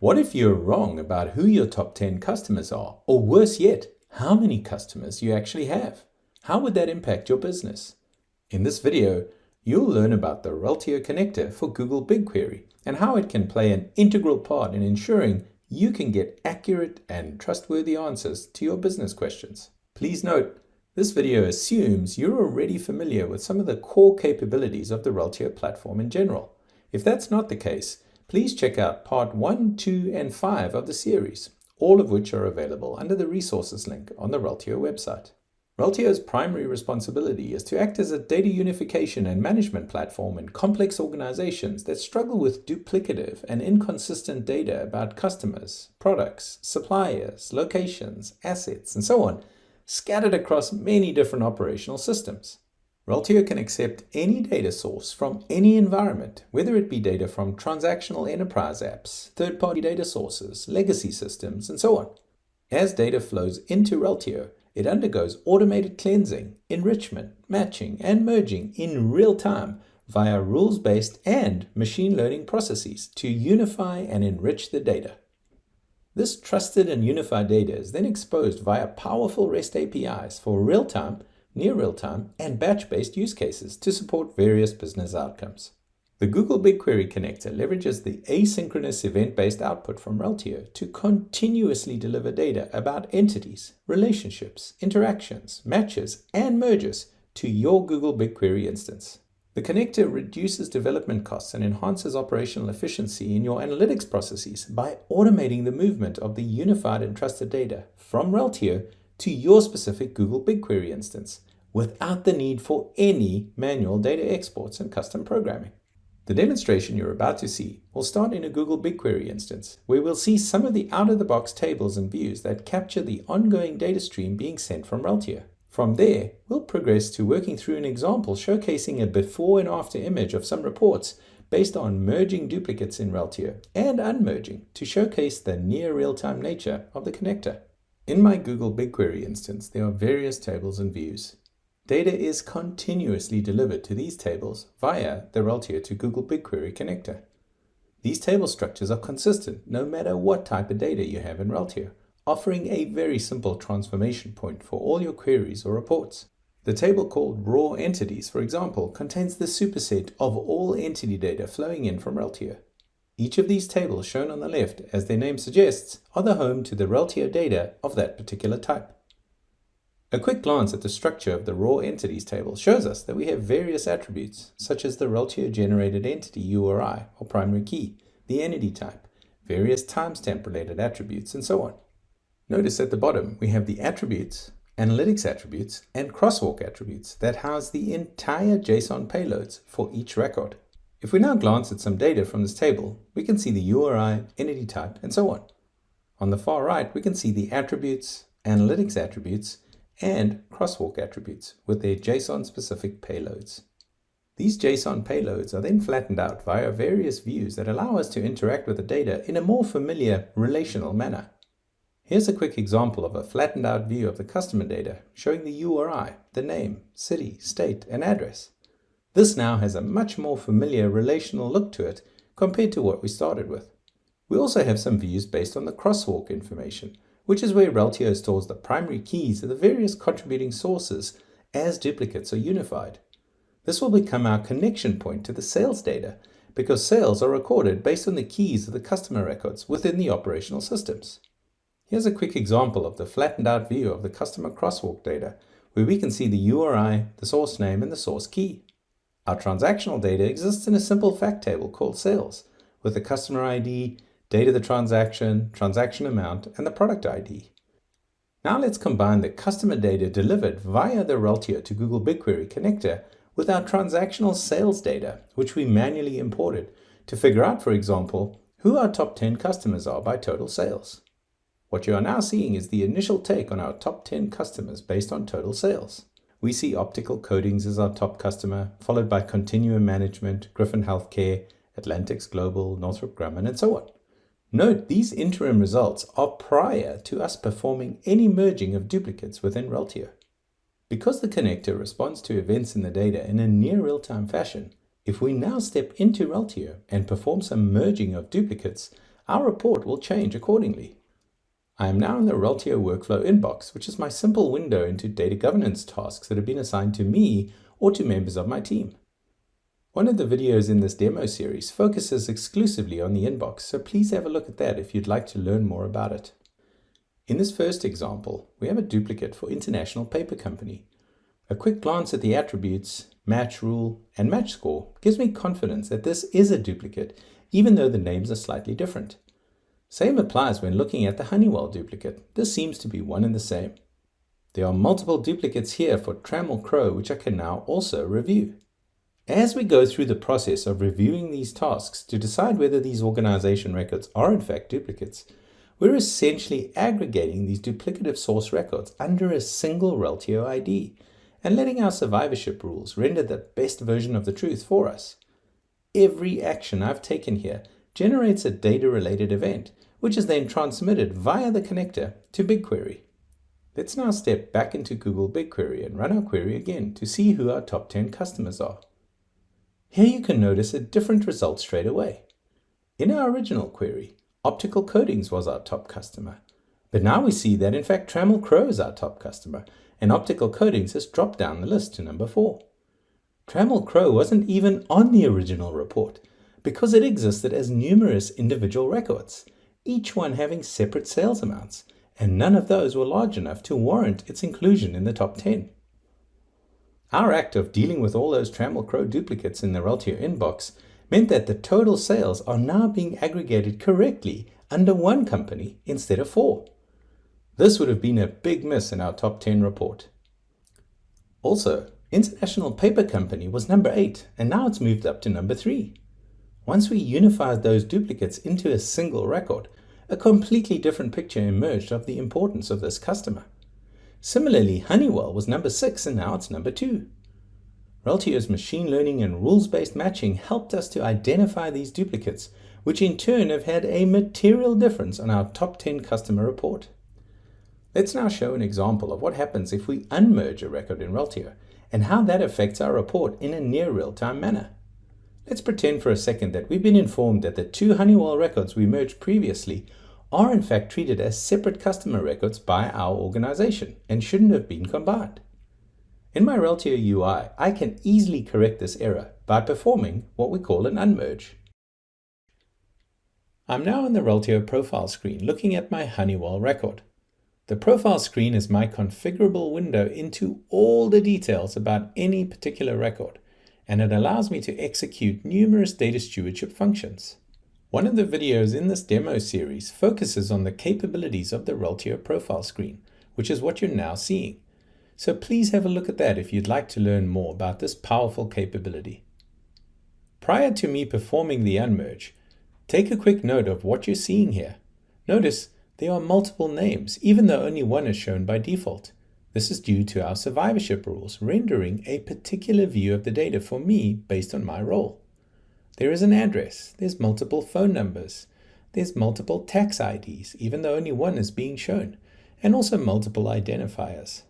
What if you're wrong about who your top 10 customers are? Or worse yet, how many customers you actually have? How would that impact your business? In this video, you'll learn about the Reltio connector for Google BigQuery and how it can play an integral part in ensuring you can get accurate and trustworthy answers to your business questions. Please note, this video assumes you're already familiar with some of the core capabilities of the Reltio platform in general. If that's not the case, please check out part 1, 2, and 5 of the series, all of which are available under the resources link on the Reltio website. Reltio's primary responsibility is to act as a data unification and management platform in complex organizations that struggle with duplicative and inconsistent data about customers, products, suppliers, locations, assets, and so on, scattered across many different operational systems. Reltio can accept any data source from any environment, whether it be data from transactional enterprise apps, third-party data sources, legacy systems, and so on. As data flows into Reltio, it undergoes automated cleansing, enrichment, matching, and merging in real time via rules-based and machine learning processes to unify and enrich the data. This trusted and unified data is then exposed via powerful REST APIs for real-time, near real-time, and batch-based use cases to support various business outcomes. The Google BigQuery connector leverages the asynchronous event-based output from Reltio to continuously deliver data about entities, relationships, interactions, matches, and merges to your Google BigQuery instance. The connector reduces development costs and enhances operational efficiency in your analytics processes by automating the movement of the unified and trusted data from Reltio to your specific Google BigQuery instance without the need for any manual data exports and custom programming. The demonstration you're about to see will start in a Google BigQuery instance, where we'll see some of the out-of-the-box tables and views that capture the ongoing data stream being sent from Reltio. From there, we'll progress to working through an example showcasing a before and after image of some reports based on merging duplicates in Reltio and unmerging to showcase the near real-time nature of the connector. In my Google BigQuery instance, there are various tables and views. Data is continuously delivered to these tables via the Reltio to Google BigQuery connector. These table structures are consistent no matter what type of data you have in Reltio, offering a very simple transformation point for all your queries or reports. The table called raw entities, for example, contains the superset of all entity data flowing in from Reltio. Each of these tables shown on the left, as their name suggests, are the home to the Reltio data of that particular type. A quick glance at the structure of the raw entities table shows us that we have various attributes, such as the Reltio generated entity URI or primary key, the entity type, various timestamp related attributes, and so on. Notice at the bottom we have the attributes, analytics attributes, and crosswalk attributes that house the entire JSON payloads for each record. If we now glance at some data from this table, we can see the URI, entity type, and so on. On the far right, we can see the attributes, analytics attributes, and crosswalk attributes with their JSON-specific payloads. These JSON payloads are then flattened out via various views that allow us to interact with the data in a more familiar relational manner. Here's a quick example of a flattened out view of the customer data showing the URI, the name, city, state, and address. This now has a much more familiar relational look to it compared to what we started with. We also have some views based on the crosswalk information, which is where Reltio stores the primary keys of the various contributing sources as duplicates are unified. This will become our connection point to the sales data because sales are recorded based on the keys of the customer records within the operational systems. Here's a quick example of the flattened out view of the customer crosswalk data, where we can see the URI, the source name, and the source key. Our transactional data exists in a simple fact table called sales, with the customer ID, date of the transaction, transaction amount, and the product ID. Now let's combine the customer data delivered via the Reltio to Google BigQuery connector with our transactional sales data, which we manually imported, to figure out, for example, who our top 10 customers are by total sales. What you are now seeing is the initial take on our top 10 customers based on total sales. We see Optical Coatings as our top customer, followed by Continuum Management, Griffin Healthcare, Atlantics Global, Northrop Grumman, and so on. Note, these interim results are prior to us performing any merging of duplicates within Reltio. Because the connector responds to events in the data in a near real-time fashion, if we now step into Reltio and perform some merging of duplicates, our report will change accordingly. I am now in the Reltio workflow inbox, which is my simple window into data governance tasks that have been assigned to me or to members of my team. One of the videos in this demo series focuses exclusively on the inbox, so please have a look at that if you'd like to learn more about it. In this first example, we have a duplicate for International Paper Company. A quick glance at the attributes, match rule, and match score gives me confidence that this is a duplicate, even though the names are slightly different. Same applies when looking at the Honeywell duplicate. This seems to be one and the same. There are multiple duplicates here for Trammell Crow, which I can now also review. As we go through the process of reviewing these tasks to decide whether these organization records are in fact duplicates, we're essentially aggregating these duplicative source records under a single Reltio ID and letting our survivorship rules render the best version of the truth for us. Every action I've taken here generates a data-related event, which is then transmitted via the connector to BigQuery. Let's now step back into Google BigQuery and run our query again to see who our top 10 customers are. Here you can notice a different result straight away. In our original query, Optical Coatings was our top customer, but now we see that in fact Trammell Crow is our top customer, and Optical Coatings has dropped down the list to number 4. Trammell Crow wasn't even on the original report because it existed as numerous individual records, each one having separate sales amounts, and none of those were large enough to warrant its inclusion in the top 10. Our act of dealing with all those Trammell Crow duplicates in the Reltio inbox meant that the total sales are now being aggregated correctly under one company instead of 4. This would have been a big miss in our top 10 report. Also, International Paper Company was number 8, and now it's moved up to number 3. Once we unified those duplicates into a single record, a completely different picture emerged of the importance of this customer. Similarly, Honeywell was number 6 and now it's number 2. Reltio's machine learning and rules-based matching helped us to identify these duplicates, which in turn have had a material difference on our top 10 customer report. Let's now show an example of what happens if we unmerge a record in Reltio and how that affects our report in a near real-time manner. Let's pretend for a second that we've been informed that the 2 Honeywell records we merged previously are in fact treated as separate customer records by our organization and shouldn't have been combined. In my Reltio UI, I can easily correct this error by performing what we call an unmerge. I'm now in the Reltio profile screen looking at my Honeywell record. The profile screen is my configurable window into all the details about any particular record, and it allows me to execute numerous data stewardship functions. One of the videos in this demo series focuses on the capabilities of the Reltio profile screen, which is what you're now seeing. So please have a look at that if you'd like to learn more about this powerful capability. Prior to me performing the unmerge, take a quick note of what you're seeing here. Notice there are multiple names, even though only one is shown by default. This is due to our survivorship rules rendering a particular view of the data for me based on my role. There is an address, there's multiple phone numbers, there's multiple tax IDs, even though only one is being shown, and also multiple identifiers.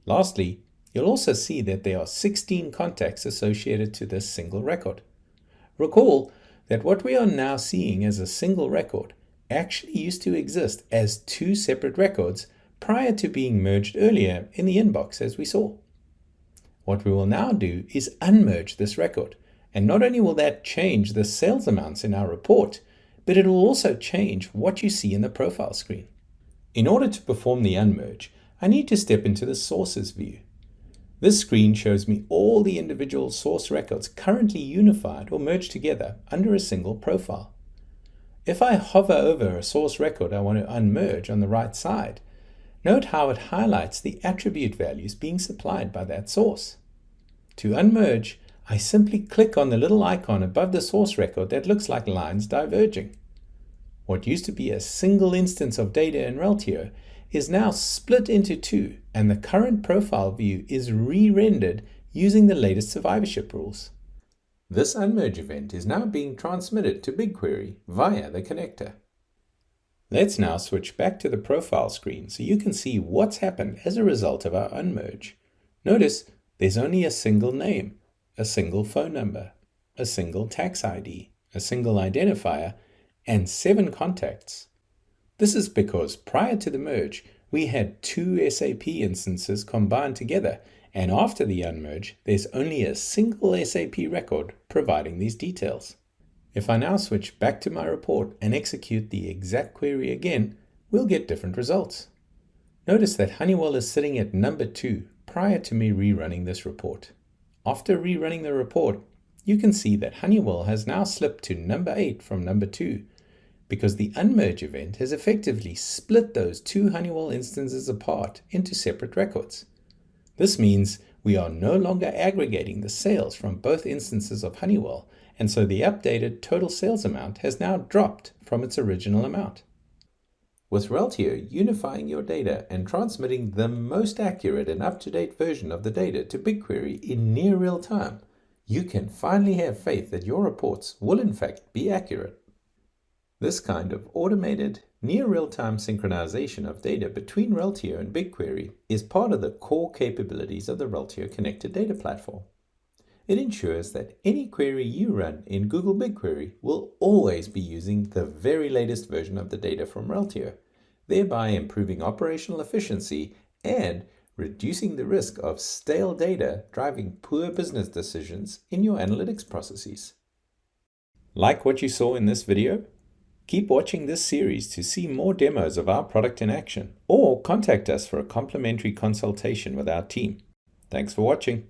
Lastly, you'll also see that there are 16 contacts associated to this single record. Recall that what we are now seeing as a single record actually used to exist as 2 separate records prior to being merged earlier in the inbox as we saw. What we will now do is unmerge this record. And not only will that change the sales amounts in our report, but it will also change what you see in the profile screen. In order to perform the unmerge, I need to step into the sources view. This screen shows me all the individual source records currently unified or merged together under a single profile. If I hover over a source record I want to unmerge on the right side, note how it highlights the attribute values being supplied by that source. To unmerge, I simply click on the little icon above the source record that looks like lines diverging. What used to be a single instance of data in Reltio is now split into 2, and the current profile view is re-rendered using the latest survivorship rules. This unmerge event is now being transmitted to BigQuery via the connector. Let's now switch back to the profile screen so you can see what's happened as a result of our unmerge. Notice there's only a single name, a single phone number, a single tax ID, a single identifier, and 7 contacts. This is because prior to the merge, we had 2 SAP instances combined together, and after the unmerge, there's only a single SAP record providing these details. If I now switch back to my report and execute the exact query again, we'll get different results. Notice that Honeywell is sitting at number 2 prior to me rerunning this report. After rerunning the report, you can see that Honeywell has now slipped to number 8 from number 2 because the unmerge event has effectively split those 2 Honeywell instances apart into separate records. This means we are no longer aggregating the sales from both instances of Honeywell, and so the updated total sales amount has now dropped from its original amount. With Reltio unifying your data and transmitting the most accurate and up-to-date version of the data to BigQuery in near real time, you can finally have faith that your reports will in fact be accurate. This kind of automated, near real-time synchronization of data between Reltio and BigQuery is part of the core capabilities of the Reltio Connected Data Platform. It ensures that any query you run in Google BigQuery will always be using the very latest version of the data from Reltio, thereby improving operational efficiency and reducing the risk of stale data driving poor business decisions in your analytics processes. Like what you saw in this video? Keep watching this series to see more demos of our product in action, or contact us for a complimentary consultation with our team. Thanks for watching.